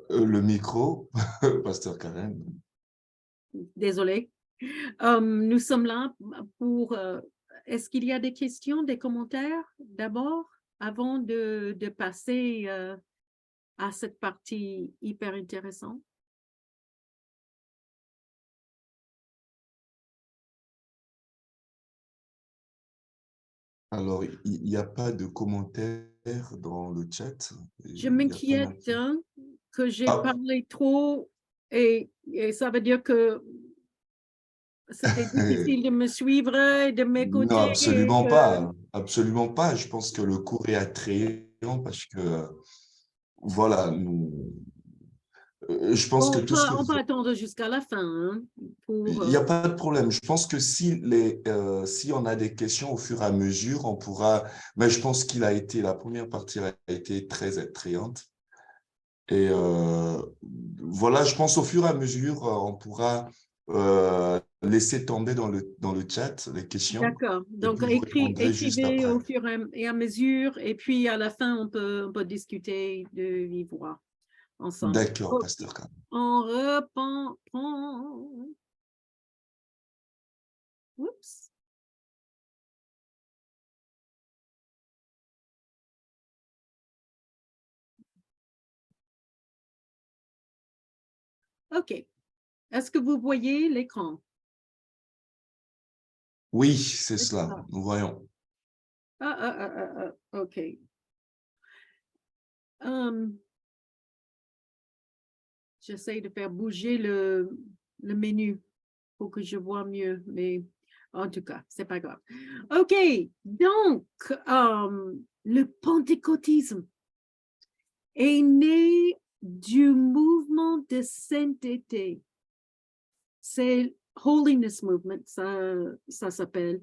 Le micro, Pasteur Karen. Désolée. Nous sommes là pour... est-ce qu'il y a des questions, des commentaires d'abord, avant de passer à cette partie hyper intéressante? Alors, il n'y a pas de commentaires dans le chat. Je Il n'y a pas non m'inquiète plus. que j'ai Ah, parlé trop et ça veut dire que c'était difficile de me suivre et de non, m'écouter et absolument que... pas. Absolument pas. Je pense que le cours est attrayant parce que, voilà, je pense que Bon, tout ce que on peut vous... attendre jusqu'à la fin hein, pour... Il n'y a pas de problème. Je pense que si on a des questions au fur et à mesure, on pourra... Mais je pense la première partie a été très attrayante. Et voilà, je pense au fur et à mesure, on pourra laisser tomber dans le chat les questions D'accord. et Donc, puis vous répondrez juste écrivez après. au fur et à mesure, et puis à la fin, on peut discuter de vive voix ensemble. D'accord, OK. Pasteur Khan. On reprend. Oups. OK. Est-ce que vous voyez l'écran? Oui, c'est C'est cela. ça. Nous voyons. OK. Hum, J'essaie de faire bouger le menu pour que je vois mieux, mais en tout cas, c'est pas grave. OK. Donc, le pentecôtisme est né du mouvement de sainteté. C'est Holiness Movement, ça s'appelle,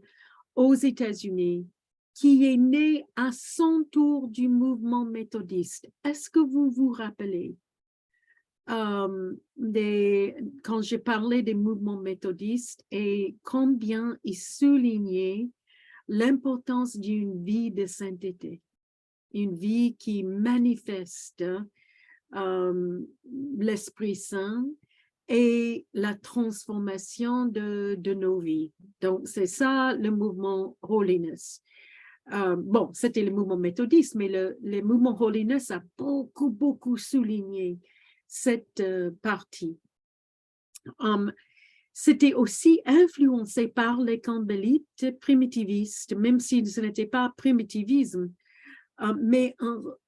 aux États-Unis, qui est né à son tour du mouvement méthodiste. Est-ce que vous vous rappelez quand j'ai parlé des mouvements méthodistes et combien ils soulignaient l'importance d'une vie de sainteté, une vie qui manifeste euh, l'Esprit Saint et la transformation de nos vies. Donc, c'est ça le mouvement Holiness. Bon, c'était le mouvement méthodiste, mais le mouvement Holiness a beaucoup souligné cette partie. C'était aussi influencé par les campbellites primitivistes, même si ce n'était pas primitivisme, mais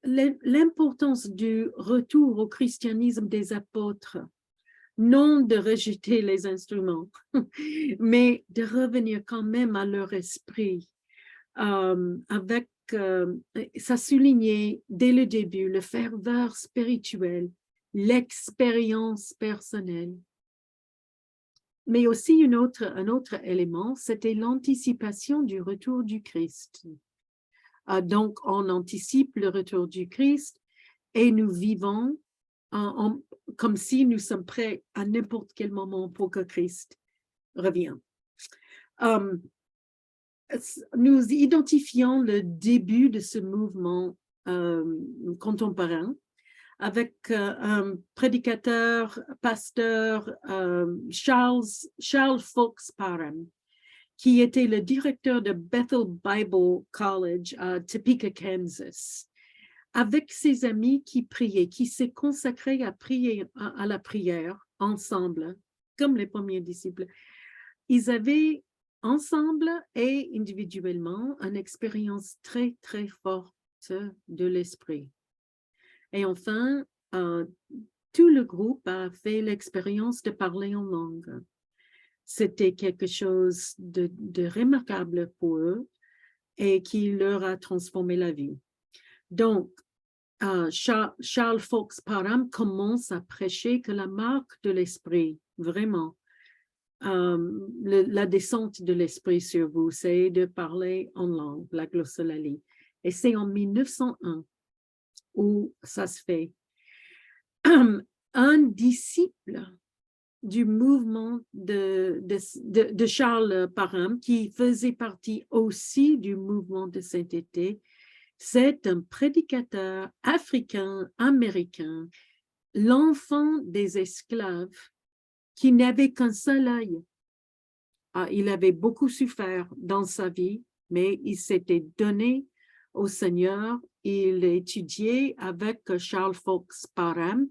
l'importance du retour au christianisme des apôtres, non de rejeter les instruments, mais de revenir quand même à leur esprit, avec, ça soulignait dès le début le ferveur spirituel, l'expérience personnelle. Mais aussi un autre élément, c'était l'anticipation du retour du Christ. Donc, on anticipe le retour du Christ et nous vivons comme si nous sommes prêts à n'importe quel moment pour que Christ revienne. Nous identifions le début de ce mouvement contemporain avec un prédicateur, pasteur, Charles Fox Parham, qui était le directeur de Bethel Bible College à Topeka, Kansas, avec ses amis qui priaient, qui s'est consacré à prier à la prière ensemble, comme les premiers disciples. Ils avaient ensemble et individuellement une expérience très forte de l'esprit. Et enfin, tout le groupe a fait l'expérience de parler en langue. C'était quelque chose de remarquable pour eux et qui leur a transformé la vie. Donc, Charles Fox Parham commence à prêcher que la marque de l'esprit, vraiment, la descente de l'esprit sur vous, c'est de parler en langue, la glossolalie. Et c'est en 1901 où ça se fait. Un disciple du mouvement de Charles Parham, qui faisait partie aussi du mouvement de sainteté, c'est un prédicateur africain-américain l'enfant des esclaves qui n'avait qu'un seul œil. Il avait beaucoup souffert dans sa vie, mais il s'était donné au Seigneur. Il étudiait avec Charles Fox Parham.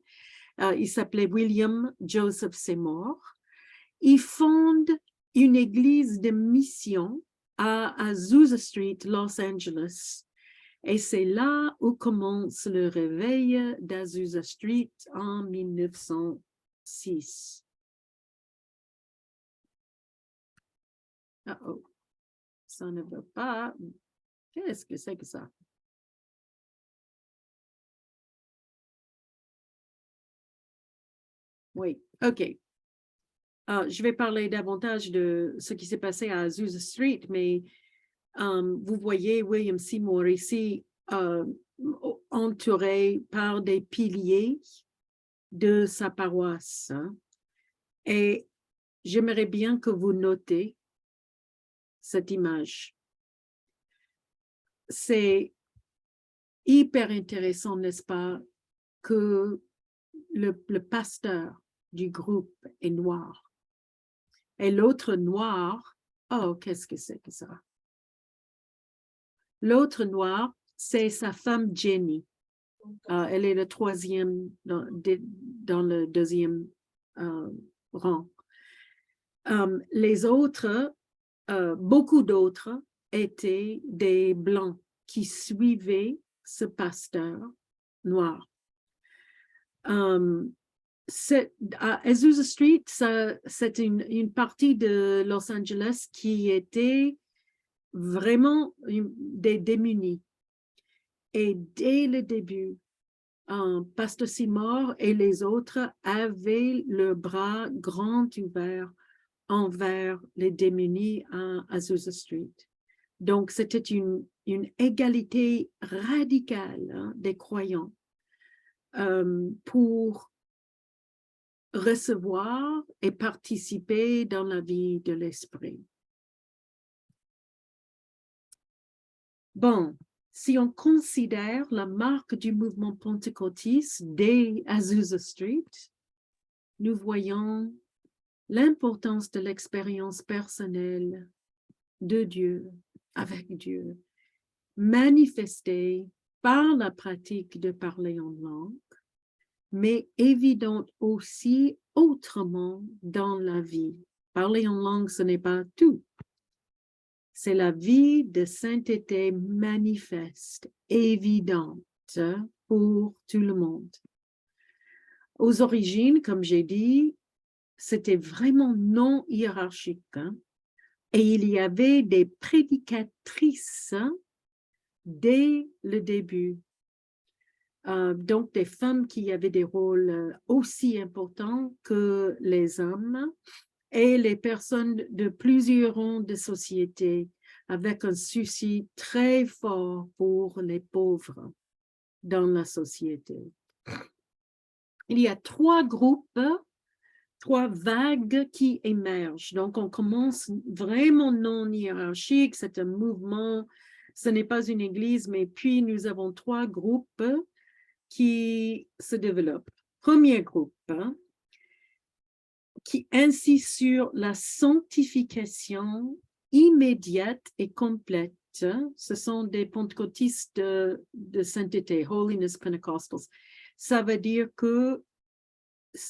Il s'appelait William Joseph Seymour. Il fonde une église de mission à Azusa Street, Los Angeles. Et c'est là où commence le réveil d'Azusa Street en 1906. Uh-oh. Ça ne veut pas. Qu'est-ce que c'est que ça? Oui, OK. Je vais parler davantage de ce qui s'est passé à Azusa Street, mais vous voyez William Seymour ici entouré par des piliers de sa paroisse. Hein? Et j'aimerais bien que vous notez cette image. C'est hyper intéressant, n'est-ce pas, que le pasteur du groupe est noir. Et l'autre noir, oh, qu'est-ce que c'est que ça? L'autre noir, c'est sa femme Jenny. Elle est le troisième dans le deuxième rang. Les autres, beaucoup d'autres, étaient des blancs qui suivaient ce pasteur noir. À Azusa Street, c'est une partie de Los Angeles qui était vraiment des démunis. Et dès le début, Pasteur Seymour et les autres avaient le bras grand ouvert envers les démunis à Azusa Street. Donc, c'était une égalité radicale des croyants pour recevoir et participer dans la vie de l'esprit. Bon, si on considère la marque du mouvement pentecôtiste dès Azusa Street, nous voyons l'importance de l'expérience personnelle de Dieu, avec Dieu, manifestée par la pratique de parler en langue, mais évidente aussi autrement dans la vie. Parler en langue, ce n'est pas tout. C'est la vie de sainteté manifeste, évidente pour tout le monde. Aux origines, comme j'ai dit, c'était vraiment non hiérarchique. Hein? Et il y avait des prédicatrices dès le début. Donc, des femmes qui avaient des rôles aussi importants que les hommes et les personnes de plusieurs rangs de société avec un souci très fort pour les pauvres dans la société. Il y a trois groupes, trois vagues qui émergent. Donc, on commence vraiment non hiérarchique, c'est un mouvement, ce n'est pas une église, mais puis nous avons trois groupes qui se développent. Premier groupe, qui insiste sur la sanctification immédiate et complète. Ce sont des pentecôtistes de sainteté, Holiness Pentecostals. Ça veut dire que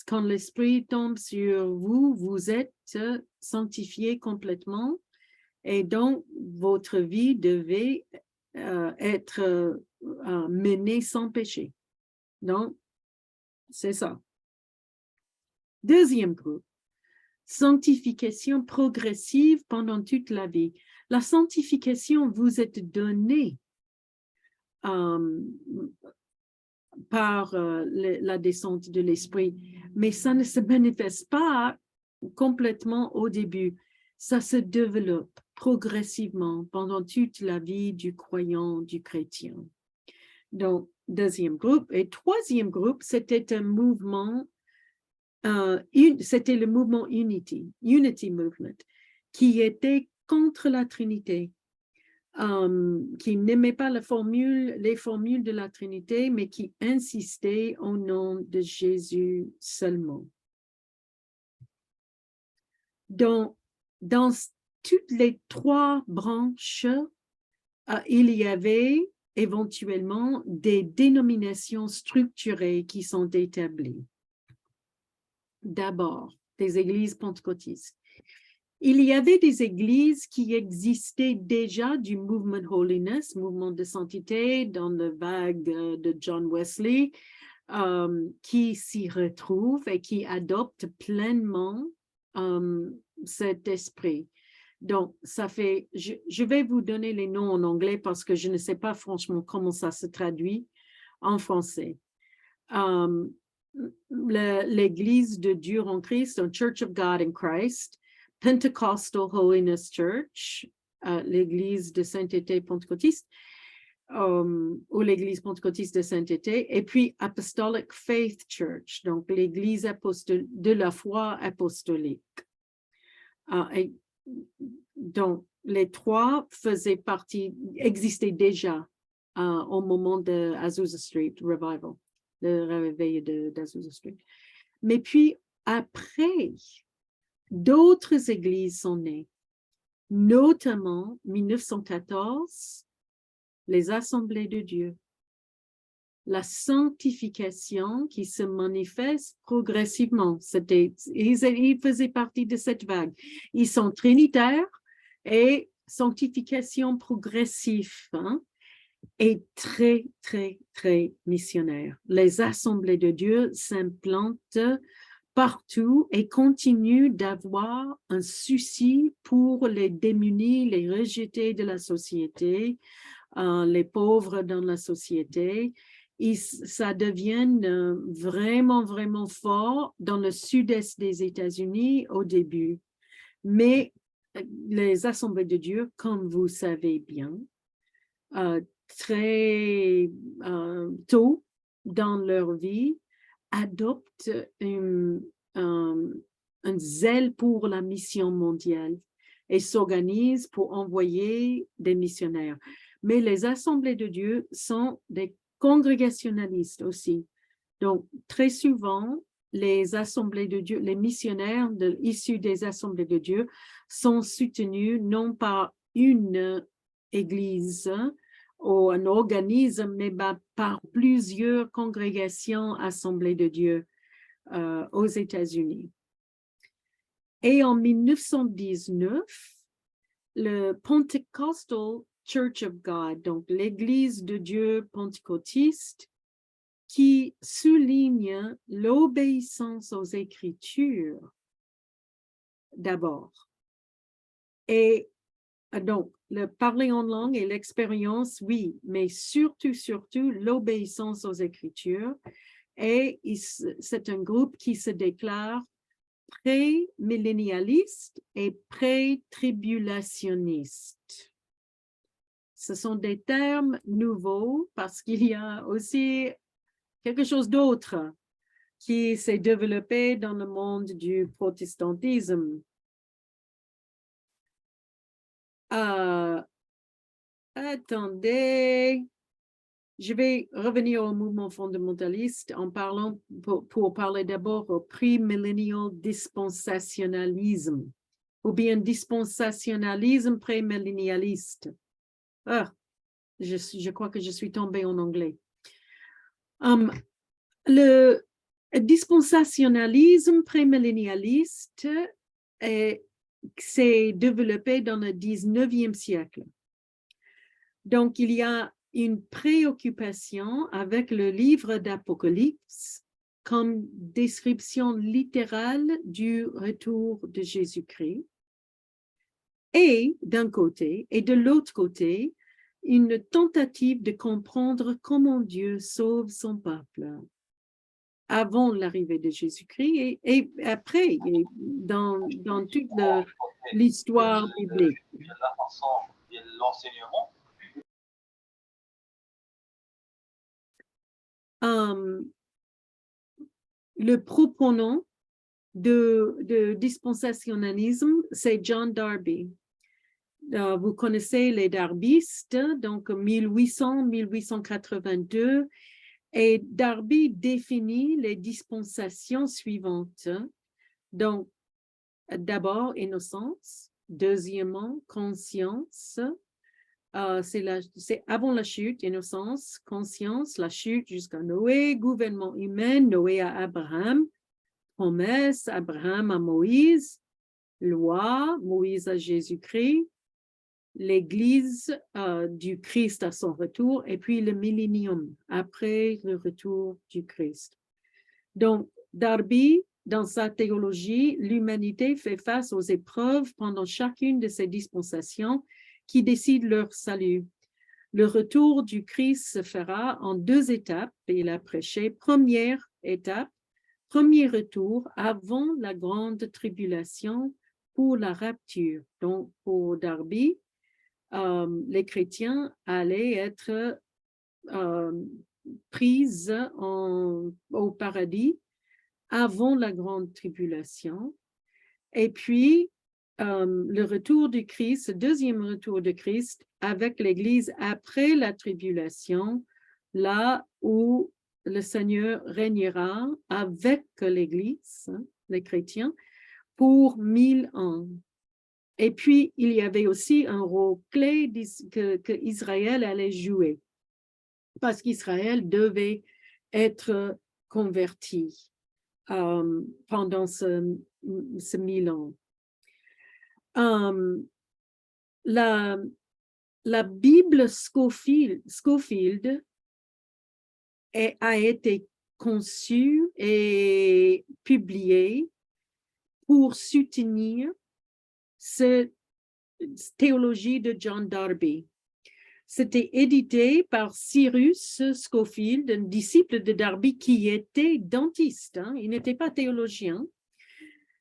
quand l'Esprit tombe sur vous, vous êtes sanctifié complètement et donc votre vie devait être menée sans péché. Donc, c'est ça. Deuxième groupe, sanctification progressive pendant toute la vie. La sanctification vous est donnée par la descente de l'Esprit, mais ça ne se manifeste pas complètement au début. Ça se développe progressivement pendant toute la vie du croyant, du chrétien. Donc, deuxième groupe. Et troisième groupe, c'était un mouvement c'était le mouvement Unity Movement, qui était contre la Trinité. qui n'aimait pas les formules de la Trinité, mais qui insistait au nom de Jésus seulement. Dans toutes les trois branches, il y avait éventuellement des dénominations structurées qui sont établies. D'abord, des églises pentecôtistes. Il y avait des églises qui existaient déjà du mouvement Holiness, mouvement de sainteté, dans le vague de John Wesley, qui s'y retrouvent et qui adoptent pleinement cet esprit. Donc, ça fait, je vais vous donner les noms en anglais parce que je ne sais pas franchement comment ça se traduit en français. L'Église de Dieu en Christ, Church of God in Christ, Pentecostal Holiness Church, l'Église de sainteté pentecôtiste, ou l'Église pentecôtiste de sainteté, et puis Apostolic Faith Church, donc l'Église de la foi apostolique. Donc, les trois faisaient partie, existaient déjà au moment de Azusa Street Revival, le réveil d'Azusa Street. Mais puis, après, d'autres églises sont nées, notamment 1914, les Assemblées de Dieu, la sanctification qui se manifeste progressivement. Ils faisaient partie de cette vague. Ils sont trinitaires et sanctification progressive, hein, et très, très, très missionnaire. Les Assemblées de Dieu s'implantent partout et continuent d'avoir un souci pour les démunis, les rejetés de la société, les pauvres dans la société. Ça devient vraiment, vraiment fort dans le sud-est des États-Unis au début. Mais les Assemblées de Dieu, comme vous savez bien, très tôt dans leur vie, adoptent un zèle pour la mission mondiale et s'organisent pour envoyer des missionnaires. Mais les Assemblées de Dieu sont des congrégationalistes aussi. Donc, très souvent, les Assemblées de Dieu, les missionnaires issus des Assemblées de Dieu sont soutenus non par une église ou un organisme, mais par plusieurs congrégations Assemblées de Dieu aux États-Unis. Et en 1919, le Pentecostal Church of God, donc l'Église de Dieu pentecôtiste, qui souligne l'obéissance aux Écritures d'abord. Et donc, le parler en langue et l'expérience, oui, mais surtout l'obéissance aux Écritures. Et c'est un groupe qui se déclare pré-millénialiste et pré-tribulationniste. Ce sont des termes nouveaux parce qu'il y a aussi quelque chose d'autre qui s'est développé dans le monde du protestantisme. Attendez, je vais revenir au mouvement fondamentaliste en parlant, pour parler d'abord au pré-millennial dispensationalisme ou bien dispensationalisme pré-millénialiste. Je crois que je suis tombée en anglais. Le dispensationalisme pré-millénialiste s'est développé dans le 19e siècle. Donc, il y a une préoccupation avec le livre d'Apocalypse comme description littérale du retour de Jésus-Christ. Et d'un côté, et de l'autre côté, une tentative de comprendre comment Dieu sauve son peuple avant l'arrivée de Jésus-Christ et après, dans toute l'histoire biblique. Le proponent de dispensationalisme, c'est John Darby. vous connaissez les darbistes, donc 1800-1882, et Darby définit les dispensations suivantes. Donc, d'abord, innocence. Deuxièmement, conscience. C'est avant la chute, innocence, conscience, la chute jusqu'à Noé, gouvernement humain, Noé à Abraham, promesse, Abraham à Moïse, loi, Moïse à Jésus-Christ, l'Église du Christ à son retour, et puis le millénium, après le retour du Christ. Donc, Darby, dans sa théologie, l'humanité fait face aux épreuves pendant chacune de ces dispensations qui décident leur salut. Le retour du Christ se fera en 2 étapes, et il a prêché. Première étape, premier retour avant la grande tribulation pour la rapture. Donc, pour Darby, les chrétiens allaient être pris au paradis avant la grande tribulation. Et puis, le retour du Christ, le deuxième retour de Christ avec l'Église après la tribulation, là où le Seigneur régnera avec l'Église, les chrétiens, pour 1000 ans. Et puis, il y avait aussi un rôle clé que Israël allait jouer, parce qu'Israël devait être converti pendant ce 1000 ans. La Bible Scofield a été conçue et publiée pour soutenir cette théologie de John Darby. C'était édité par Cyrus Scofield, un disciple de Darby qui était dentiste. Il n'était pas théologien,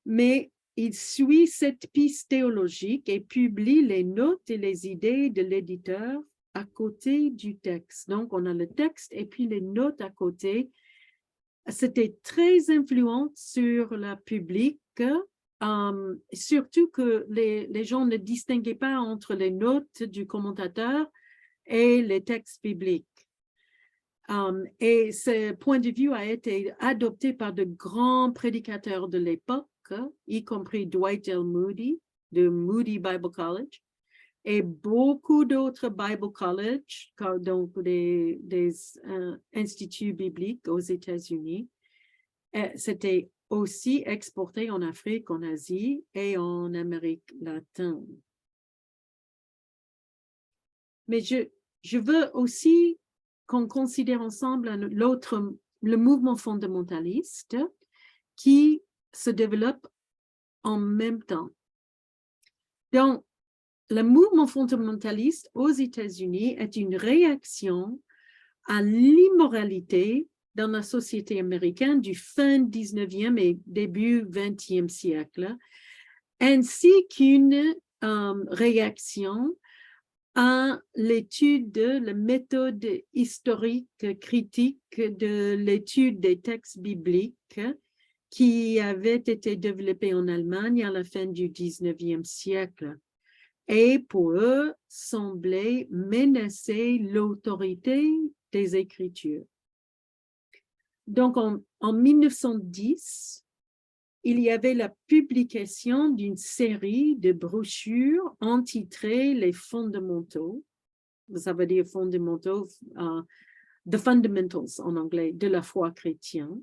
mais il suit cette piste théologique et publie les notes et les idées de l'éditeur à côté du texte. Donc, on a le texte et puis les notes à côté. C'était très influent sur le public, surtout que les gens ne distinguaient pas entre les notes du commentateur et les textes bibliques. Et ce point de vue a été adopté par de grands prédicateurs de l'époque, y compris Dwight L. Moody, de Moody Bible College, et beaucoup d'autres Bible College, donc des instituts bibliques aux États-Unis. C'était aussi exporté en Afrique, en Asie et en Amérique latine. Mais je veux aussi qu'on considère ensemble le mouvement fondamentaliste qui se développe en même temps. Donc, le mouvement fondamentaliste aux États-Unis est une réaction à l'immoralité dans la société américaine du fin 19e et début 20e siècle, ainsi qu'une réaction à l'étude de la méthode historique critique de l'étude des textes bibliques qui avait été développée en Allemagne à la fin du 19e siècle et pour eux semblait menacer l'autorité des Écritures. Donc en 1910, il y avait la publication d'une série de brochures intitulées Les fondamentaux, ça veut dire fondamentaux, The Fundamentals en anglais, de la foi chrétienne,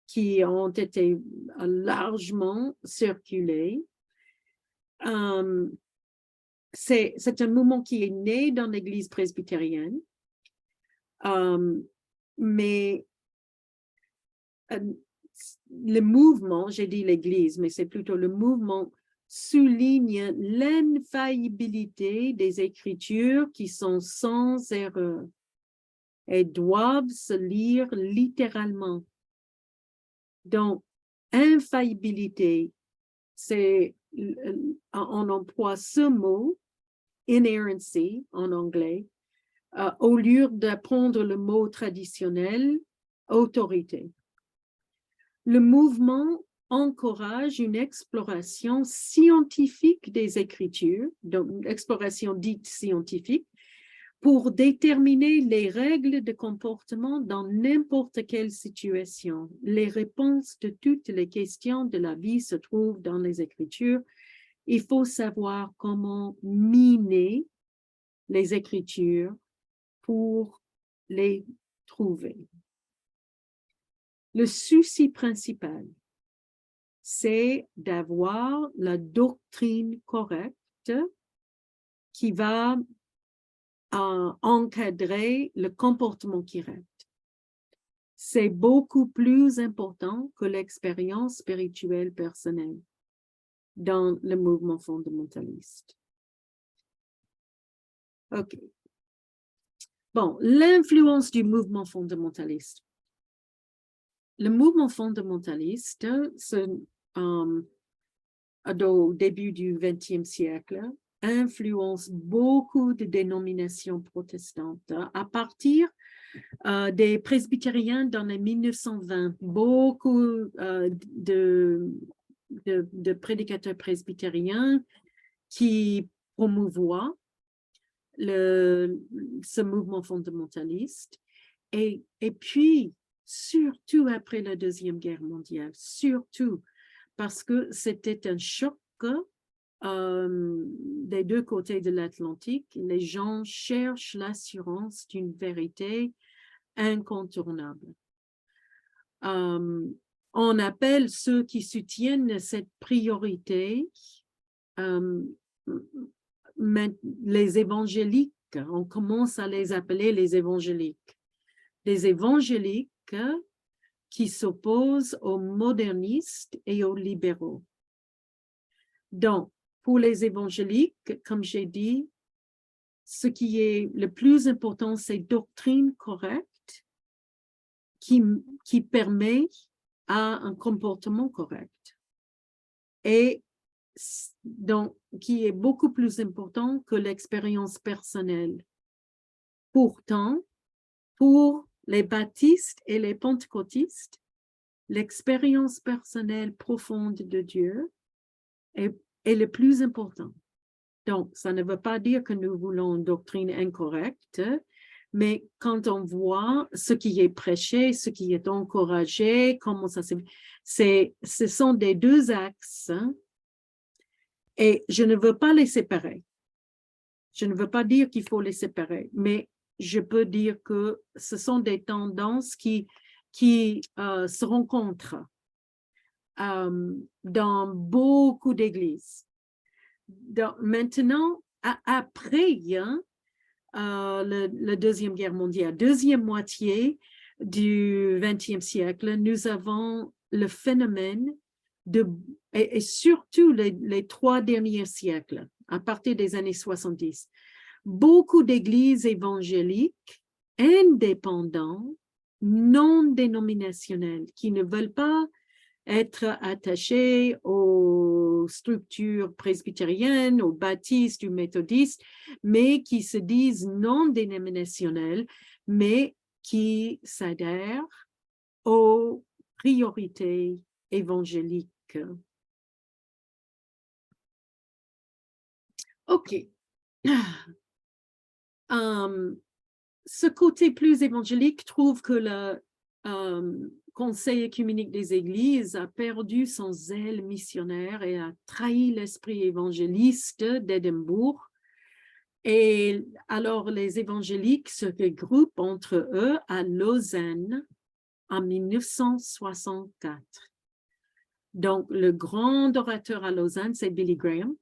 qui ont été largement circulées. C'est un mouvement qui est né dans l'Église presbytérienne, mais le mouvement, j'ai dit l'Église, mais c'est plutôt le mouvement, souligne l'infaillibilité des Écritures qui sont sans erreur et doivent se lire littéralement. Donc, infaillibilité, on emploie ce mot, inerrancy en anglais, au lieu d'apprendre le mot traditionnel, autorité. Le mouvement encourage une exploration scientifique des Écritures, donc une exploration dite scientifique, pour déterminer les règles de comportement dans n'importe quelle situation. Les réponses de toutes les questions de la vie se trouvent dans les Écritures. Il faut savoir comment miner les Écritures pour les trouver. Le souci principal, c'est d'avoir la doctrine correcte qui va encadrer le comportement correct. C'est beaucoup plus important que l'expérience spirituelle personnelle dans le mouvement fondamentaliste. OK. Bon, l'influence du mouvement fondamentaliste. Le mouvement fondamentaliste, au début du XXe siècle, influence beaucoup de dénominations protestantes. À partir des presbytériens dans les 1920, beaucoup de prédicateurs presbytériens qui promouvoient ce mouvement fondamentaliste. Et puis, surtout après la Deuxième Guerre mondiale, surtout parce que c'était un choc des deux côtés de l'Atlantique. Les gens cherchent l'assurance d'une vérité incontournable. On appelle ceux qui soutiennent cette priorité les évangéliques. On commence à les appeler les évangéliques. Les évangéliques qui s'opposent aux modernistes et aux libéraux. Donc, pour les évangéliques, comme j'ai dit, ce qui est le plus important, c'est doctrine correcte qui permet à un comportement correct. Et donc, qui est beaucoup plus important que l'expérience personnelle. Pourtant, pour les baptistes et les pentecôtistes, l'expérience personnelle profonde de Dieu est le plus important. Donc, ça ne veut pas dire que nous voulons une doctrine incorrecte, mais quand on voit ce qui est prêché, ce qui est encouragé, comment ça se fait, ce sont des deux axes, hein, et je ne veux pas les séparer. Je ne veux pas dire qu'il faut les séparer, mais je peux dire que ce sont des tendances qui se rencontrent dans beaucoup d'églises. Maintenant, après la Deuxième Guerre mondiale, deuxième moitié du XXe siècle, nous avons le phénomène et surtout les 3 derniers siècles, à partir des années 70, beaucoup d'églises évangéliques indépendantes, non dénominationnelles, qui ne veulent pas être attachées aux structures presbytériennes, aux baptistes ou méthodistes, mais qui se disent non dénominationnelles, mais qui s'adhèrent aux priorités évangéliques. OK. Ce côté plus évangélique trouve que le Conseil œcuménique des Églises a perdu son zèle missionnaire et a trahi l'esprit évangéliste d'Édimbourg. Et alors, les évangéliques se regroupent entre eux à Lausanne en 1964. Donc, le grand orateur à Lausanne, c'est Billy Graham,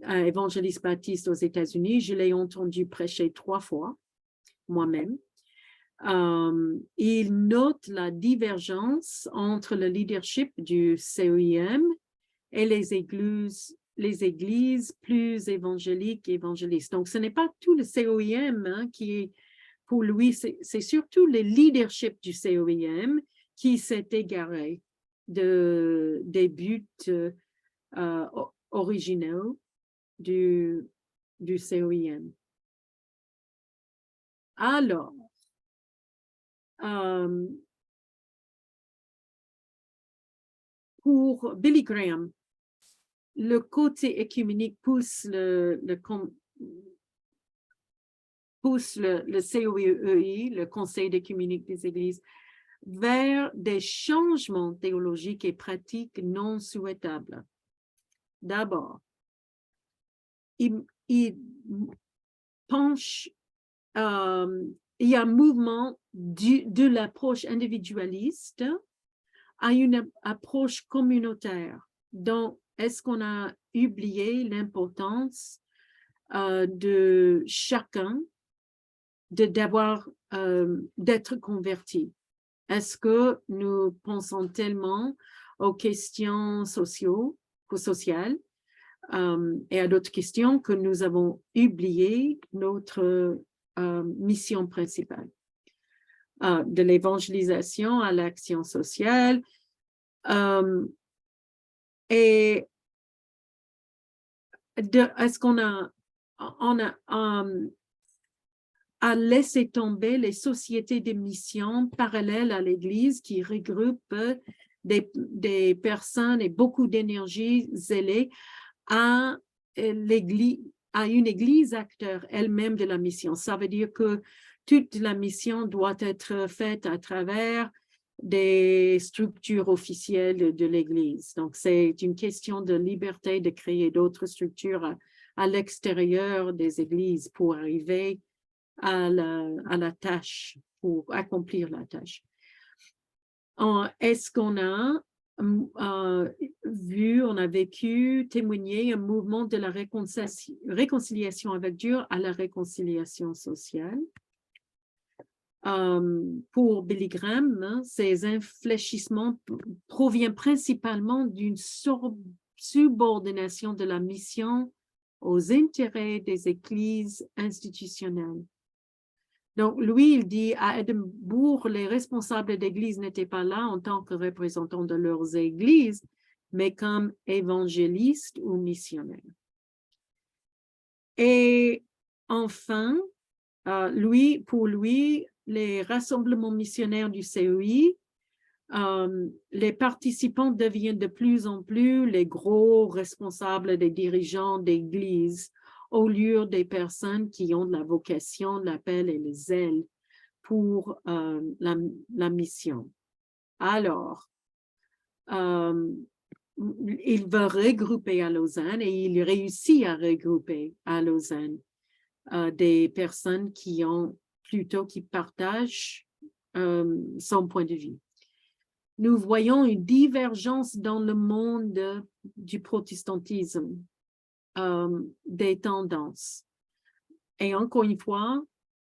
évangéliste baptiste aux États-Unis. Je l'ai entendu prêcher 3 fois, moi-même. Il note la divergence entre le leadership du CEIM et les églises plus évangéliques et évangélistes. Donc, ce n'est pas tout le CEIM hein, qui est, pour lui, c'est surtout le leadership du CEIM qui s'est égaré des buts originaux du CEIM. Alors, pour Billy Graham, le côté écuménique pousse le COEI, le Conseil d'écuménique des Églises, vers des changements théologiques et pratiques non souhaitables. D'abord, il penche, il y a un mouvement de l'approche individualiste à une approche communautaire. Donc, est-ce qu'on a oublié l'importance de chacun d'être converti? Est-ce que nous pensons tellement aux questions sociales et à d'autres questions que nous avons oublié notre mission principale, de l'évangélisation à l'action sociale, et est-ce qu'on a laissé tomber les sociétés de mission parallèles à l'Église qui regroupent des personnes et beaucoup d'énergie zélée à une Église acteur elle-même de la mission. Ça veut dire que toute la mission doit être faite à travers des structures officielles de l'Église. Donc, c'est une question de liberté de créer d'autres structures à l'extérieur des églises pour arriver à la tâche, pour accomplir la tâche. Est-ce qu'on a on a vécu, témoigné un mouvement de la réconciliation avec Dieu à la réconciliation sociale? Pour Billy Graham, ces infléchissements proviennent principalement d'une subordination de la mission aux intérêts des églises institutionnelles. Donc, lui, il dit à Édimbourg, les responsables d'église n'étaient pas là en tant que représentants de leurs églises, mais comme évangélistes ou missionnaires. Et enfin, pour lui, les rassemblements missionnaires du CEI, les participants deviennent de plus en plus les gros responsables des dirigeants d'église, au lieu des personnes qui ont la vocation, l'appel et le zèle pour la mission. Alors, il veut regrouper à Lausanne et il réussit à regrouper à Lausanne des personnes qui partagent son point de vue. Nous voyons une divergence dans le monde du protestantisme, des tendances. Et encore une fois,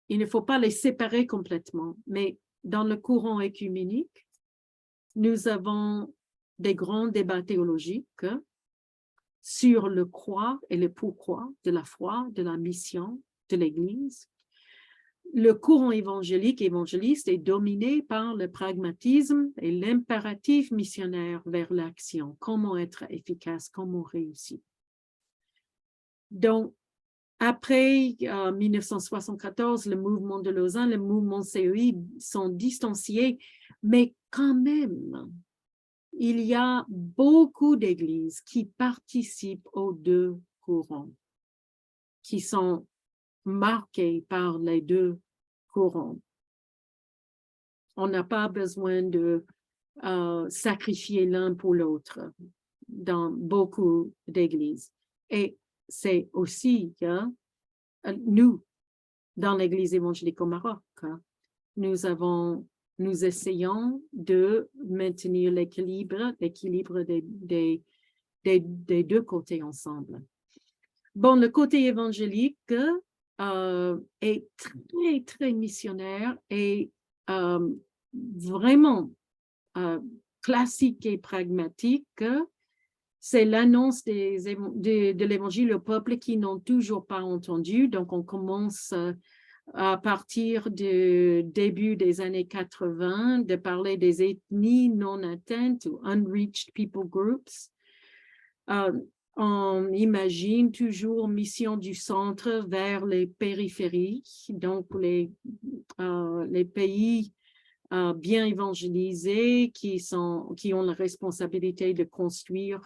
il ne faut pas les séparer complètement, mais dans le courant œcuménique, nous avons des grands débats théologiques sur le quoi et le pourquoi de la foi, de la mission de l'Église. Le courant évangéliste est dominé par le pragmatisme et l'impératif missionnaire vers l'action. Comment être efficace, comment réussir. Donc, après 1974, le mouvement de Lausanne, le mouvement CEI sont distanciés, mais quand même, il y a beaucoup d'églises qui participent aux deux courants, qui sont marquées par les deux courants. On n'a pas besoin de sacrifier l'un pour l'autre dans beaucoup d'églises. Et c'est aussi nous, dans l'Église évangélique au Maroc, nous essayons de maintenir l'équilibre des deux côtés ensemble. Bon, le côté évangélique est très, très missionnaire et vraiment classique et pragmatique. C'est l'annonce de l'Évangile au peuple qui n'ont toujours pas entendu. Donc, on commence à partir du début des années 80 de parler des ethnies non atteintes ou unreached people groups. On imagine toujours mission du centre vers les périphéries, donc les pays bien évangélisés, qui ont la responsabilité de construire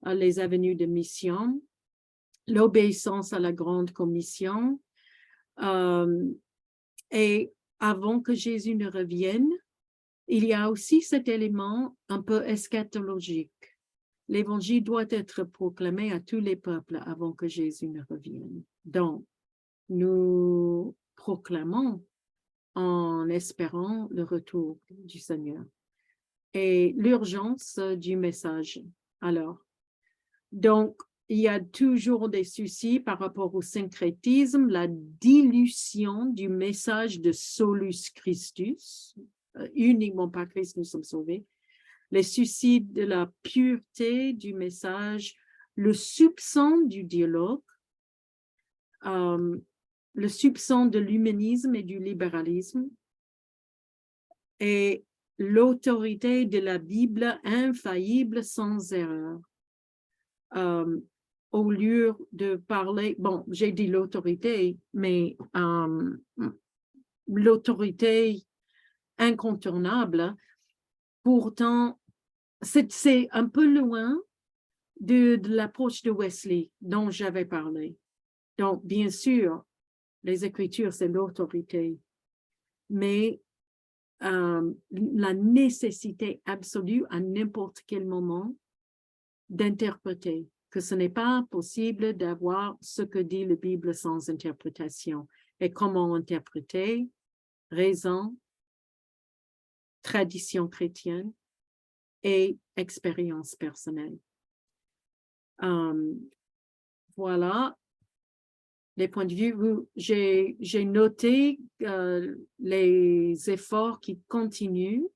les avenues de mission, l'obéissance à la grande commission. Et avant que Jésus ne revienne, il y a aussi cet élément un peu eschatologique. L'évangile doit être proclamé à tous les peuples avant que Jésus ne revienne. Donc, nous proclamons en espérant le retour du Seigneur et l'urgence du message. Alors, donc, il y a toujours des soucis par rapport au syncrétisme, la dilution du message de Solus Christus, uniquement par Christ nous sommes sauvés, les soucis de la pureté du message, le soupçon du dialogue, le soupçon de l'humanisme et du libéralisme, et l'autorité de la Bible infaillible sans erreur. Au lieu de parler, bon, j'ai dit l'autorité, mais l'autorité incontournable, pourtant, c'est un peu loin de l'approche de Wesley dont j'avais parlé. Donc, bien sûr, les Écritures, c'est l'autorité, mais la nécessité absolue à n'importe quel moment d'interpréter, que ce n'est pas possible d'avoir ce que dit la Bible sans interprétation. Et comment interpréter? Raison, tradition chrétienne et expérience personnelle. Voilà les points de vue. J'ai noté les efforts qui continuent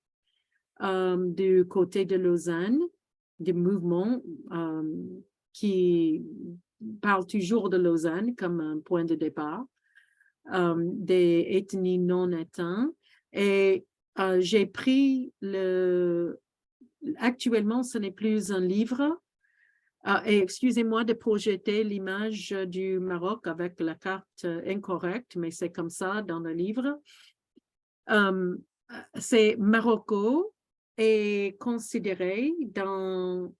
du côté de Lausanne, des mouvements qui parlent toujours de Lausanne comme un point de départ, des ethnies non atteintes. Et j'ai pris actuellement, ce n'est plus un livre. Et excusez-moi de projeter l'image du Maroc avec la carte incorrecte, mais c'est comme ça dans le livre. C'est Marocco est considéré dans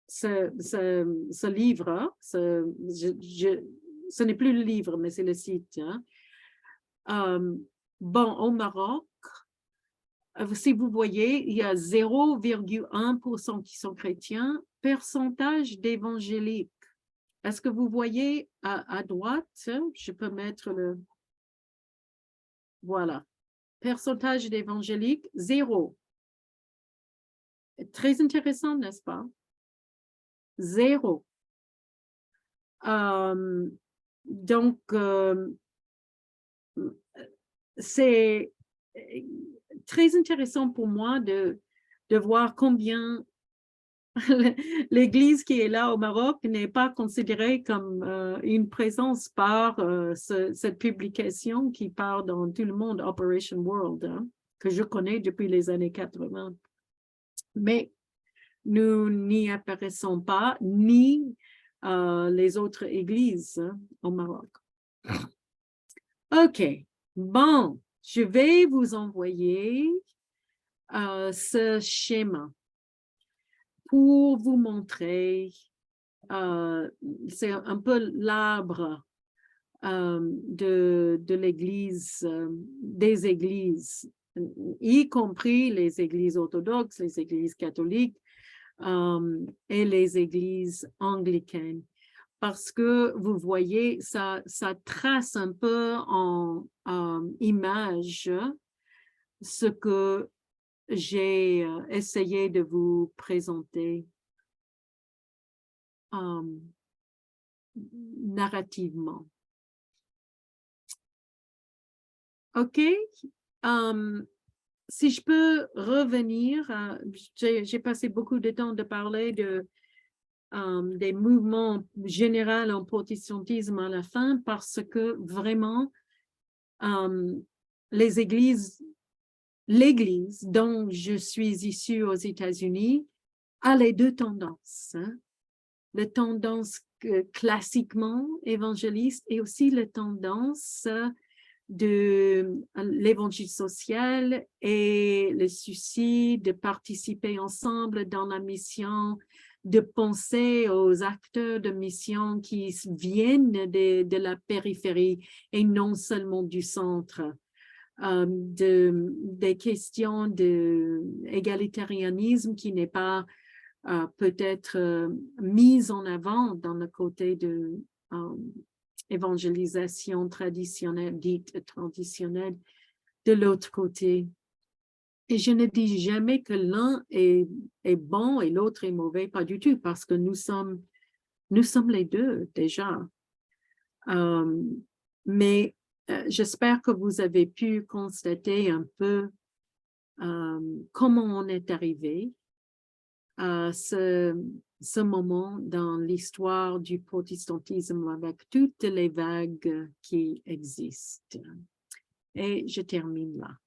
ce livre, ce n'est plus le livre, mais c'est le site. Hein. Bon, au Maroc, si vous voyez, il y a 0,1% qui sont chrétiens, pourcentage d'évangéliques. Est-ce que vous voyez à droite, je peux mettre le... Voilà. Pourcentage d'évangéliques, 0. Très intéressant, n'est-ce pas? 0. Donc, c'est très intéressant pour moi de voir combien l'Église qui est là au Maroc n'est pas considérée comme une présence par cette publication qui part dans tout le monde, Operation World, hein, que je connais depuis les années 80. Mais nous n'y apparaissons pas, ni les autres églises hein, au Maroc. OK. Bon, je vais vous envoyer ce schéma pour vous montrer, c'est un peu l'arbre de l'Église, des églises, y compris les églises orthodoxes, les églises catholiques et les églises anglicaines. Parce que vous voyez, ça trace un peu en image ce que j'ai essayé de vous présenter narrativement. OK? Si je peux revenir, j'ai passé beaucoup de temps de parler des mouvements généraux en protestantisme à la fin parce que vraiment, l'Église dont je suis issue aux États-Unis a les deux tendances. Hein? La tendance classiquement évangéliste et aussi la tendance de l'évangile social et le souci de participer ensemble dans la mission, de penser aux acteurs de mission qui viennent de la périphérie et non seulement du centre. Des questions d'égalitarisme qui n'est pas peut-être mise en avant dans le côté de évangélisation traditionnelle, dite traditionnelle, de l'autre côté. Et je ne dis jamais que l'un est bon et l'autre est mauvais, pas du tout, parce que nous sommes les deux déjà. Mais j'espère que vous avez pu constater un peu comment on est arrivé à ce moment dans l'histoire du protestantisme avec toutes les vagues qui existent. Et je termine là.